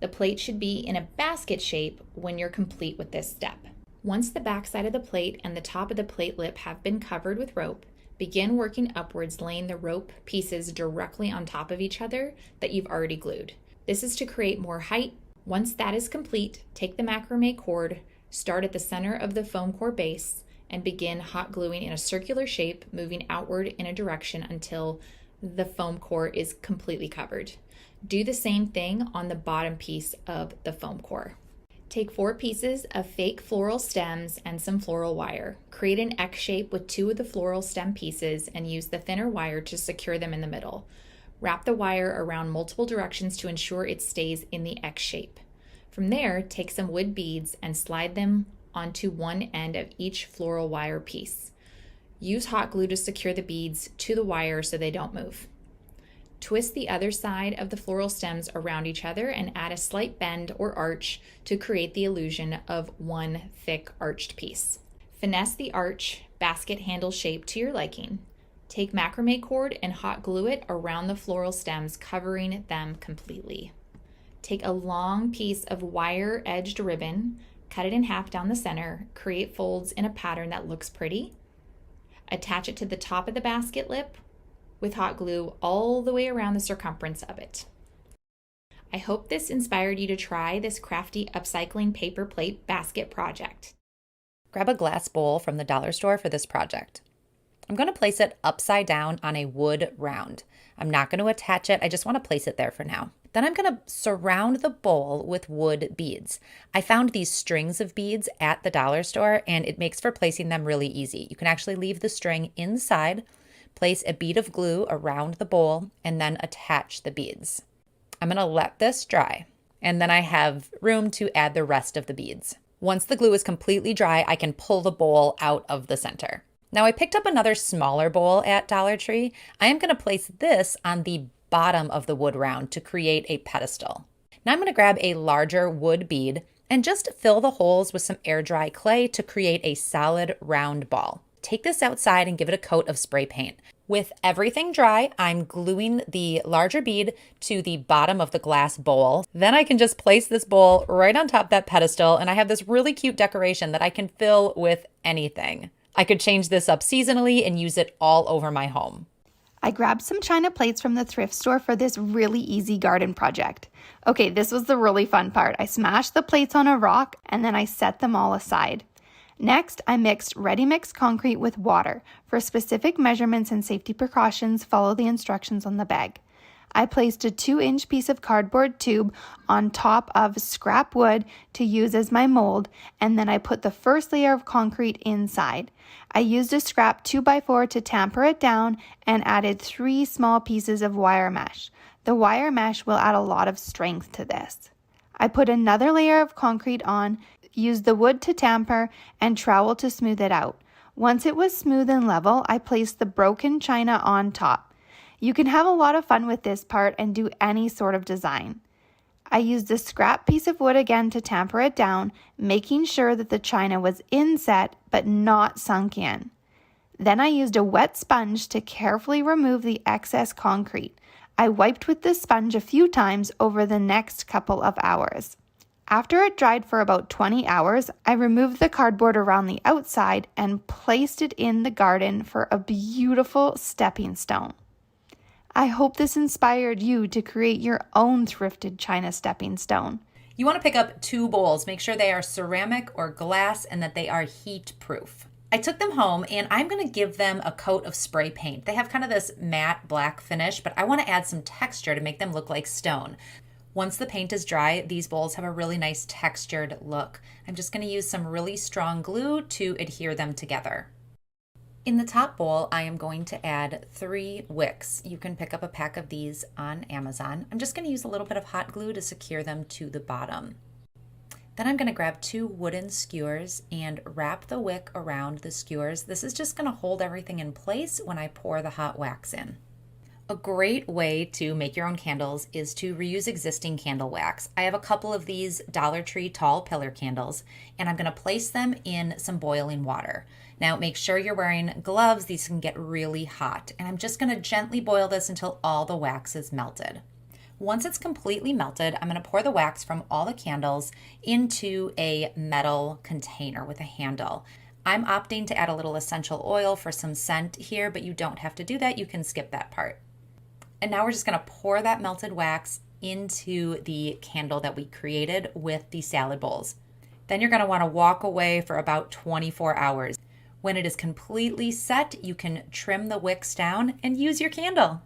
The plate should be in a basket shape when you're complete with this step. Once the back side of the plate and the top of the plate lip have been covered with rope, begin working upwards, laying the rope pieces directly on top of each other that you've already glued. This is to create more height. Once that is complete, take the macrame cord, start at the center of the foam core base, and begin hot gluing in a circular shape, moving outward in a direction until the foam core is completely covered. Do the same thing on the bottom piece of the foam core. Take 4 pieces of fake floral stems and some floral wire. Create an X shape with 2 of the floral stem pieces and use the thinner wire to secure them in the middle. Wrap the wire around multiple directions to ensure it stays in the X shape. From there, take some wood beads and slide them onto one end of each floral wire piece. Use hot glue to secure the beads to the wire so they don't move. Twist the other side of the floral stems around each other and add a slight bend or arch to create the illusion of one thick arched piece. Finesse the arch basket handle shape to your liking. Take macrame cord and hot glue it around the floral stems, covering them completely. Take a long piece of wire-edged ribbon, cut it in half down the center, create folds in a pattern that looks pretty. Attach it to the top of the basket lip with hot glue all the way around the circumference of it. I hope this inspired you to try this crafty upcycling paper plate basket project. Grab a glass bowl from the dollar store for this project. I'm going to place it upside down on a wood round. I'm not going to attach it, I just want to place it there for now. Then I'm going to surround the bowl with wood beads. I found these strings of beads at the dollar store and it makes for placing them really easy. You can actually leave the string inside, place a bead of glue around the bowl, and then attach the beads. I'm going to let this dry, and then I have room to add the rest of the beads. Once the glue is completely dry, I can pull the bowl out of the center. Now I picked up another smaller bowl at Dollar Tree. I am going to place this on the bottom of the wood round to create a pedestal. Now I'm going to grab a larger wood bead and just fill the holes with some air dry clay to create a solid round ball. Take this outside and give it a coat of spray paint. With everything dry, I'm gluing the larger bead to the bottom of the glass bowl. Then I can just place this bowl right on top of that pedestal and I have this really cute decoration that I can fill with anything. I could change this up seasonally and use it all over my home. I grabbed some china plates from the thrift store for this really easy garden project. Okay, this was the really fun part. I smashed the plates on a rock and then I set them all aside. Next, I mixed ready-mix concrete with water. For specific measurements and safety precautions, follow the instructions on the bag. I placed a 2-inch piece of cardboard tube on top of scrap wood to use as my mold, and then I put the first layer of concrete inside. I used a scrap 2x4 to tamper it down and added 3 small pieces of wire mesh. The wire mesh will add a lot of strength to this. I put another layer of concrete on, used the wood to tamper, and trowel to smooth it out. Once it was smooth and level, I placed the broken china on top. You can have a lot of fun with this part and do any sort of design. I used a scrap piece of wood again to tamper it down, making sure that the china was inset but not sunk in. Then I used a wet sponge to carefully remove the excess concrete. I wiped with the sponge a few times over the next couple of hours. After it dried for about 20 hours, I removed the cardboard around the outside and placed it in the garden for a beautiful stepping stone. I hope this inspired you to create your own thrifted china stepping stone. You want to pick up 2 bowls. Make sure they are ceramic or glass and that they are heat proof. I took them home and I'm going to give them a coat of spray paint. They have kind of this matte black finish, but I want to add some texture to make them look like stone. Once the paint is dry, these bowls have a really nice textured look. I'm just going to use some really strong glue to adhere them together. In the top bowl, I am going to add 3 wicks. You can pick up a pack of these on Amazon. I'm just going to use a little bit of hot glue to secure them to the bottom. Then I'm going to grab 2 wooden skewers and wrap the wick around the skewers. This is just going to hold everything in place when I pour the hot wax in. A great way to make your own candles is to reuse existing candle wax. I have a couple of these Dollar Tree tall pillar candles, and I'm going to place them in some boiling water. Now make sure you're wearing gloves. These can get really hot, and I'm just going to gently boil this until all the wax is melted. Once it's completely melted, I'm going to pour the wax from all the candles into a metal container with a handle. I'm opting to add a little essential oil for some scent here, but you don't have to do that. You can skip that part. And now we're just going to pour that melted wax into the candle that we created with the salad bowls. Then you're going to want to walk away for about 24 hours. When it is completely set, you can trim the wicks down and use your candle.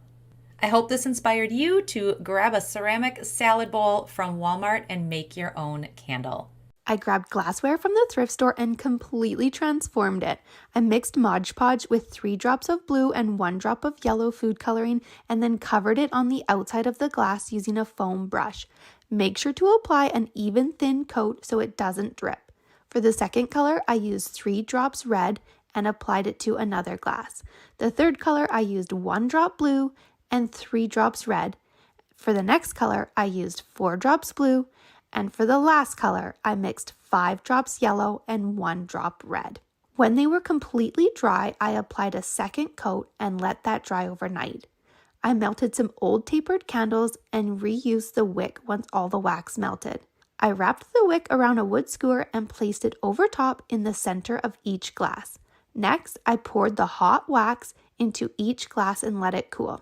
I hope this inspired you to grab a ceramic salad bowl from Walmart and make your own candle. I grabbed glassware from the thrift store and completely transformed it. I mixed Mod Podge with 3 drops of blue and 1 drop of yellow food coloring and then covered it on the outside of the glass using a foam brush. Make sure to apply an even thin coat so it doesn't drip. For the second color, I used 3 drops red and applied it to another glass. The third color, I used 1 drop blue and 3 drops red. For the next color, I used 4 drops blue, and for the last color, I mixed 5 drops yellow and 1 drop red. When they were completely dry, I applied a second coat and let that dry overnight. I melted some old tapered candles and reused the wick once all the wax melted. I wrapped the wick around a wood skewer and placed it over top in the center of each glass. Next, I poured the hot wax into each glass and let it cool.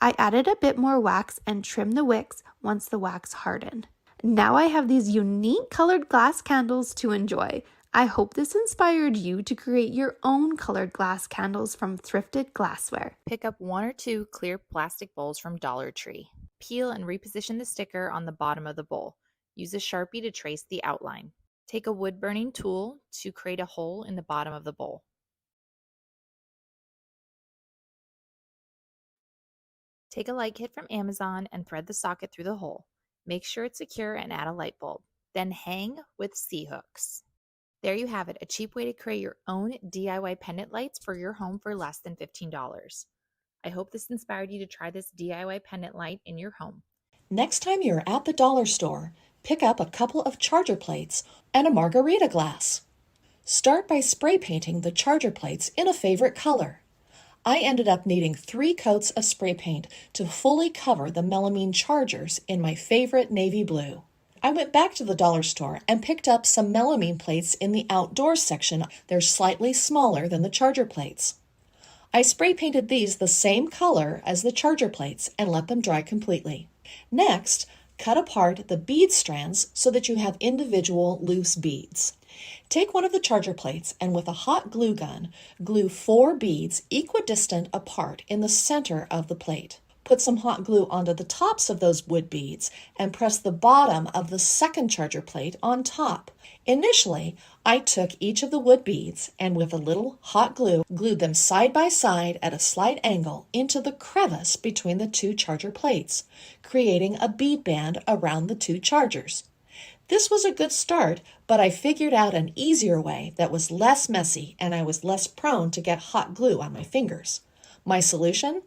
I added a bit more wax and trimmed the wicks once the wax hardened. Now I have these unique colored glass candles to enjoy. I hope this inspired you to create your own colored glass candles from thrifted glassware. Pick up 1 or 2 clear plastic bowls from Dollar Tree. Peel and reposition the sticker on the bottom of the bowl. Use a Sharpie to trace the outline. Take a wood-burning tool to create a hole in the bottom of the bowl. Take a light kit from Amazon and thread the socket through the hole. Make sure it's secure and add a light bulb. Then hang with C-hooks. There you have it, a cheap way to create your own DIY pendant lights for your home for less than $15. I hope this inspired you to try this DIY pendant light in your home. Next time you're at the dollar store, pick up a couple of charger plates and a margarita glass. Start by spray painting the charger plates in a favorite color. I ended up needing 3 coats of spray paint to fully cover the melamine chargers in my favorite navy blue. I went back to the dollar store and picked up some melamine plates in the outdoors section. They're slightly smaller than the charger plates. I spray painted these the same color as the charger plates and let them dry completely. Next, cut apart the bead strands so that you have individual loose beads. Take one of the charger plates and with a hot glue gun, glue 4 beads equidistant apart in the center of the plate. Put some hot glue onto the tops of those wood beads and press the bottom of the second charger plate on top. Initially, I took each of the wood beads and with a little hot glue, glued them side by side at a slight angle into the crevice between the 2 charger plates, creating a bead band around the 2 chargers. This was a good start, but I figured out an easier way that was less messy and I was less prone to get hot glue on my fingers. My solution?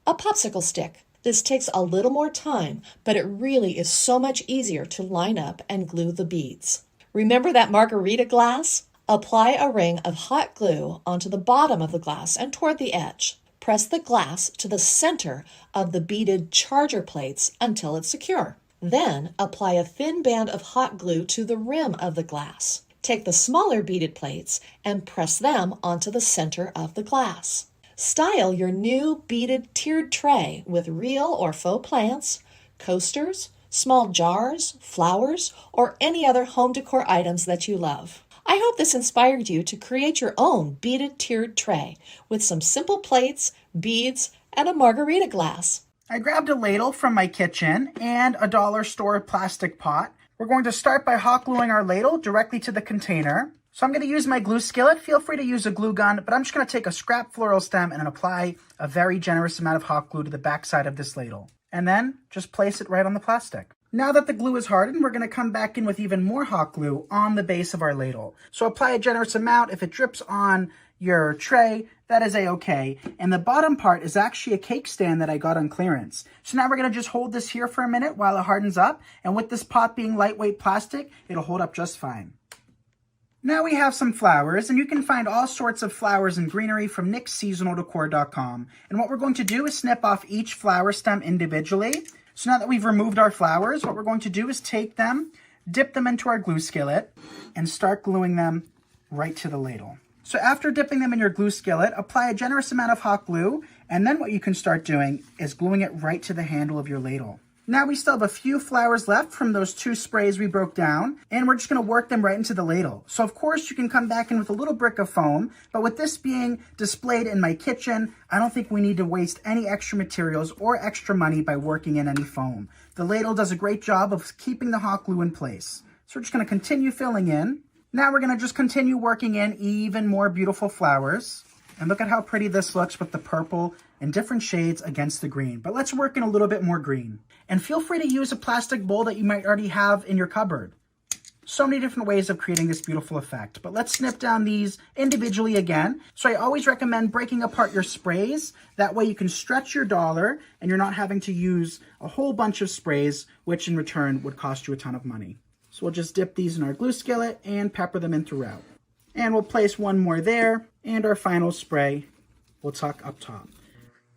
A popsicle stick. This takes a little more time, but it really is so much easier to line up and glue the beads. Remember that margarita glass? Apply a ring of hot glue onto the bottom of the glass and toward the edge. Press the glass to the center of the beaded charger plates until it's secure. Then apply a thin band of hot glue to the rim of the glass. Take the smaller beaded plates and press them onto the center of the glass. Style your new beaded tiered tray with real or faux plants, coasters, small jars, flowers, or any other home decor items that you love. I hope this inspired you to create your own beaded tiered tray with some simple plates, beads, and a margarita glass. I grabbed a ladle from my kitchen and a dollar store plastic pot. We're going to start by hot gluing our ladle directly to the container. So I'm going to use my glue skillet. Feel free to use a glue gun, but I'm just going to take a scrap floral stem and apply a very generous amount of hot glue to the back side of this ladle. And then just place it right on the plastic. Now that the glue is hardened, we're going to come back in with even more hot glue on the base of our ladle. So apply a generous amount. If it drips on your tray, that is a-okay. And the bottom part is actually a cake stand that I got on clearance. So now we're going to just hold this here for a minute while it hardens up. And with this pot being lightweight plastic, it'll hold up just fine. Now we have some flowers, and you can find all sorts of flowers and greenery from nixseasonaldecor.com. And what we're going to do is snip off each flower stem individually. So now that we've removed our flowers, what we're going to do is take them, dip them into our glue skillet, and start gluing them right to the ladle. So after dipping them in your glue skillet, apply a generous amount of hot glue, and then what you can start doing is gluing it right to the handle of your ladle. Now we still have a few flowers left from those 2 sprays we broke down, and we're just going to work them right into the ladle. So of course you can come back in with a little brick of foam, but with this being displayed in my kitchen, I don't think we need to waste any extra materials or extra money by working in any foam. The ladle does a great job of keeping the hot glue in place. So we're just going to continue filling in. Now we're going to just continue working in even more beautiful flowers. And look at how pretty this looks with the purple in different shades against the green. But let's work in a little bit more green. And feel free to use a plastic bowl that you might already have in your cupboard. So many different ways of creating this beautiful effect. But let's snip down these individually again. So I always recommend breaking apart your sprays. That way you can stretch your dollar and you're not having to use a whole bunch of sprays, which in return would cost you a ton of money. So we'll just dip these in our glue skillet and pepper them in throughout. And we'll place one more there, and our final spray we'll tuck up top.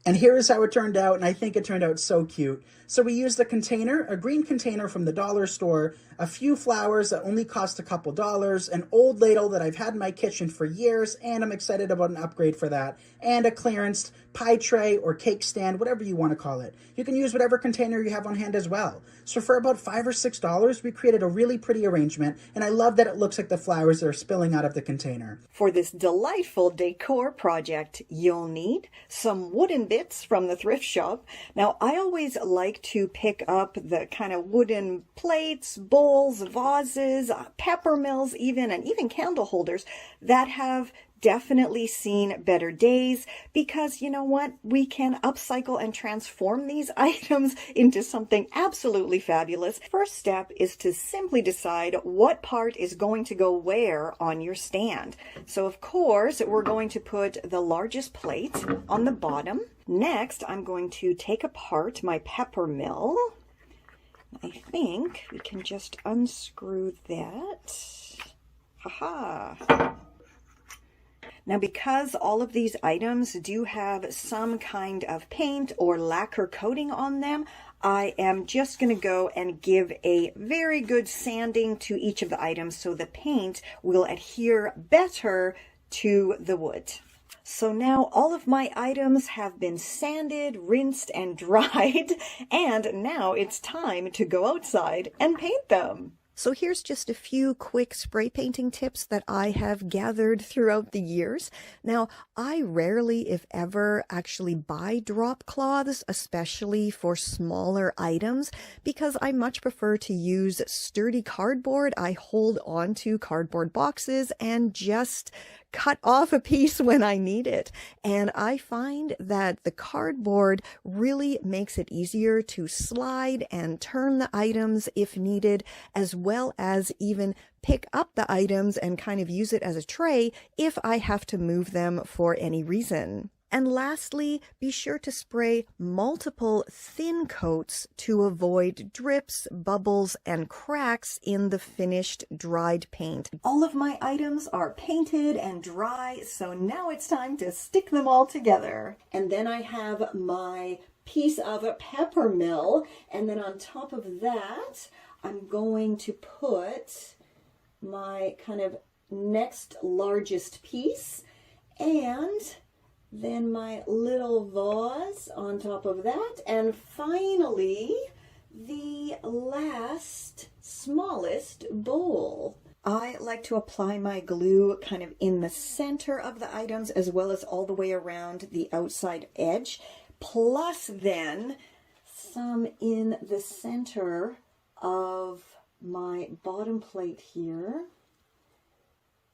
And here is how it turned out, and I think it turned out so cute. So we used a container, a green container from the dollar store, a few flowers that only cost a couple dollars, an old ladle that I've had in my kitchen for years, and I'm excited about an upgrade for that, and a clearance pie tray or cake stand, whatever you want to call it. You can use whatever container you have on hand as well. So for about $5 or $6, we created a really pretty arrangement, and I love that it looks like the flowers are spilling out of the container. For this delightful decor project, you'll need some wooden bits from the thrift shop. Now, I always like to pick up the kind of wooden plates, bowls, vases, pepper mills even, and even candle holders that have definitely seen better days, because you know what? We can upcycle and transform these items into something absolutely fabulous. First step is to simply decide what part is going to go where on your stand. So of course, we're going to put the largest plate on the bottom. Next, I'm going to take apart my pepper mill. I think we can just unscrew that. Haha. Now, because all of these items do have some kind of paint or lacquer coating on them, I am just going to go and give a very good sanding to each of the items so the paint will adhere better to the wood. So now all of my items have been sanded, rinsed, and dried, and now it's time to go outside and paint them. So here's just a few quick spray painting tips that I have gathered throughout the years. Now, I rarely, if ever, actually buy drop cloths, especially for smaller items, because I much prefer to use sturdy cardboard. I hold on to cardboard boxes and just cut off a piece when I need it. And I find that the cardboard really makes it easier to slide and turn the items if needed, as well as even pick up the items and kind of use it as a tray if I have to move them for any reason. And lastly, be sure to spray multiple thin coats to avoid drips, bubbles, and cracks in the finished dried paint. All of my items are painted and dry, so now it's time to stick them all together. And then I have my piece of a peppermill, and then on top of that, I'm going to put my kind of next largest piece, and then my little vase on top of that, and finally the last smallest bowl. I like to apply my glue kind of in the center of the items as well as all the way around the outside edge, plus then some in the center of my bottom plate here.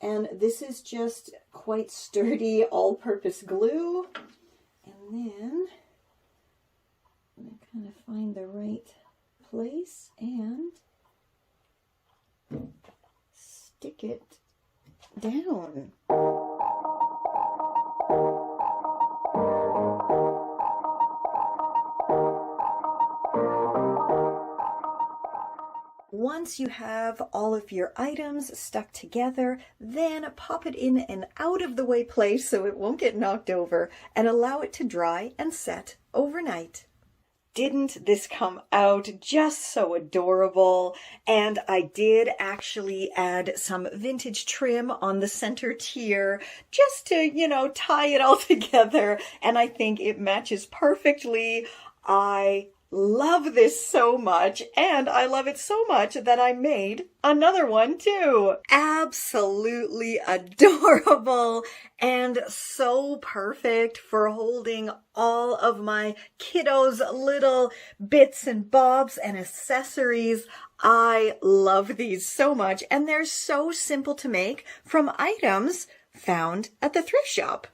And this is just quite sturdy all-purpose glue. And then I'm going to kind of find the right place and stick it down. Once you have all of your items stuck together, then pop it in an out-of-the-way place so it won't get knocked over, and allow it to dry and set overnight. Didn't this come out just so adorable? And I did actually add some vintage trim on the center tier just to, tie it all together, and I think it matches perfectly. I love this so much, and I love it so much that I made another one too. Absolutely adorable and so perfect for holding all of my kiddos' little bits and bobs and accessories. I love these so much, and they're so simple to make from items found at the thrift shop.